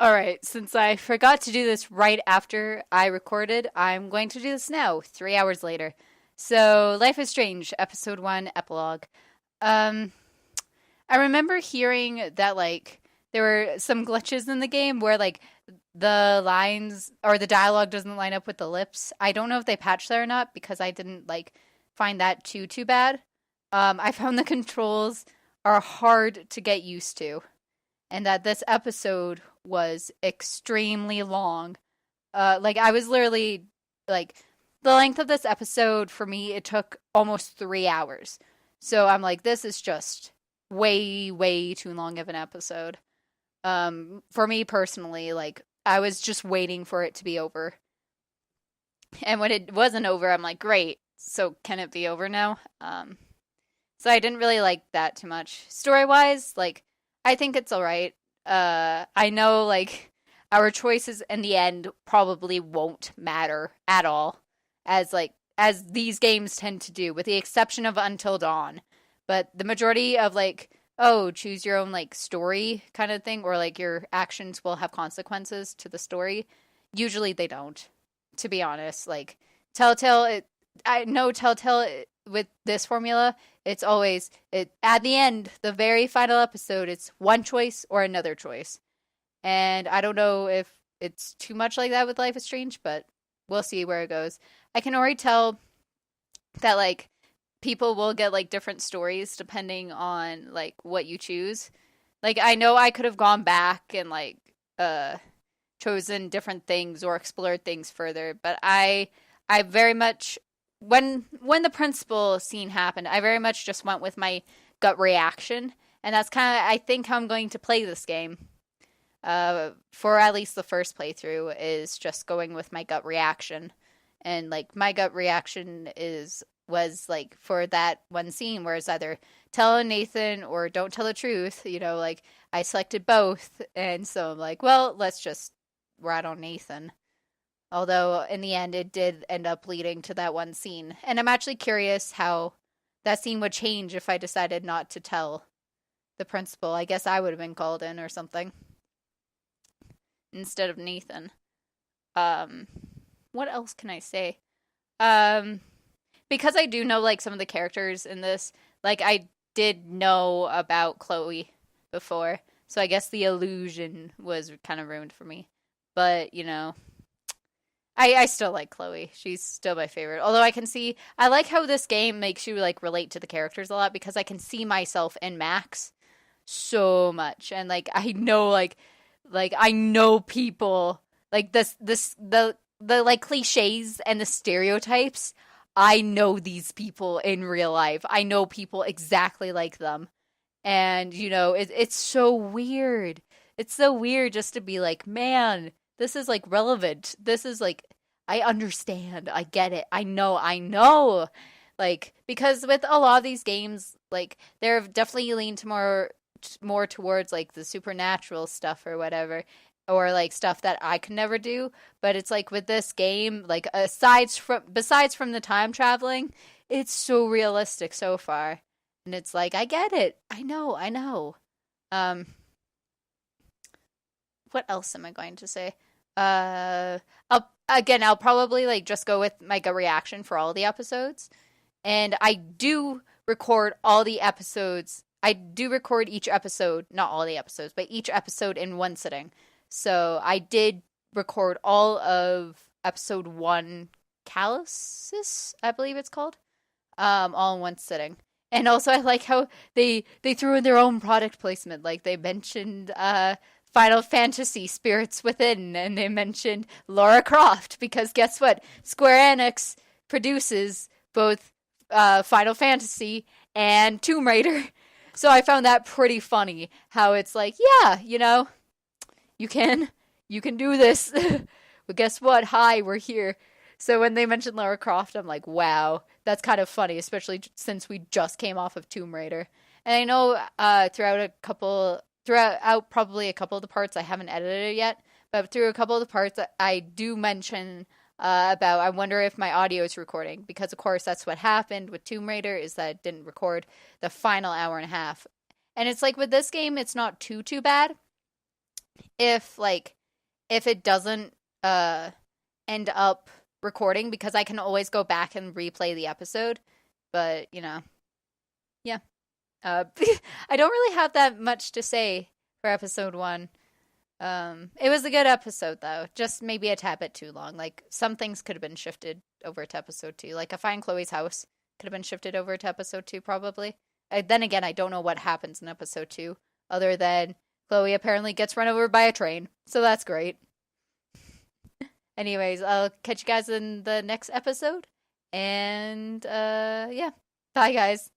Alright, since I forgot to do this right after I recorded, I'm going to do this now, 3 hours later. So, Life is Strange, Episode 1, Epilogue. Um, I remember hearing that, there were some glitches in the game where, the lines or the dialogue doesn't line up with the lips. I don't know if they patched that or not because I didn't, find that too bad. I found the controls are hard to get used to, and that this episode was extremely long. I was literally like the length of this episode for me, it took almost 3 hours. So I'm like, this is just way too long of an episode. For me personally, I was just waiting for it to be over. And when it wasn't over, I'm like, great. So can it be over now? So I didn't really like that too much. Story wise, I think it's alright. I know our choices in the end probably won't matter at all, as these games tend to do, with the exception of Until Dawn. But the majority of oh, choose your own story kind of thing, or your actions will have consequences to the story. Usually they don't, to be honest. Telltale, I know Telltale with this formula, it's always at the end, the very final episode, it's one choice or another choice. And I don't know if it's too much like that with Life is Strange, but we'll see where it goes. I can already tell that people will get different stories depending on what you choose. I know I could have gone back and chosen different things or explored things further, but I very much, when the principal scene happened, I very much just went with my gut reaction, and that's kind of, I think, how I'm going to play this game. For at least the first playthrough, is just going with my gut reaction. And my gut reaction was for that one scene where it's either tell Nathan or don't tell the truth, I selected both, and so I'm like, well, let's just rat on Nathan. Although in the end it did end up leading to that one scene. And I'm actually curious how that scene would change if I decided not to tell the principal. I guess I would have been called in or something instead of Nathan. Um, what else can I say? Um, because I do know some of the characters in this, I did know about Chloe before, so I guess the illusion was kind of ruined for me. But I still like Chloe. She's still my favorite. Although I like how this game makes you relate to the characters a lot, because I can see myself in Max so much, and I know I know people the cliches and the stereotypes. I know these people in real life. I know people exactly like them. And it's so weird. It's so weird just to be like, man, this is relevant. This is I understand. I get it. I know. Because with a lot of these games, they're definitely leaned to more towards the supernatural stuff or whatever, or stuff that I could never do. But it's with this game, besides from the time traveling, it's so realistic so far. And it's I get it. I know. Um what else am I going to say? I'll probably just go with my gut reaction for all the episodes. And I do record all the episodes. I do record each episode, not all the episodes, but each episode in one sitting. So I did record all of episode 1, Chrysalis, I believe it's called, all in one sitting. And also I like how they threw in their own product placement. They mentioned Final Fantasy Spirits Within, and they mentioned Lara Croft, because guess what? Square Enix produces both Final Fantasy and Tomb Raider. So I found that pretty funny, how it's yeah, you can do this. But guess what? Hi, we're here. So when they mentioned Lara Croft, I'm like, wow, that's kind of funny, especially since we just came off of Tomb Raider. And I know throughout probably a couple of the parts, I haven't edited it yet, but through a couple of the parts I do mention about, I wonder if my audio is recording, because of course that's what happened with Tomb Raider, is that it didn't record the final hour and a half. And it's with this game, it's not too bad, if it doesn't end up recording, because I can always go back and replay the episode. But, yeah. I don't really have that much to say for episode 1. It was a good episode though, just maybe a tad bit too long. Like some things could have been shifted over to episode 2. Like I find Chloe's house could have been shifted over to episode 2 probably. Then again, I don't know what happens in episode 2 other than Chloe apparently gets run over by a train. So that's great. Anyways, I'll catch you guys in the next episode. And yeah. Bye guys.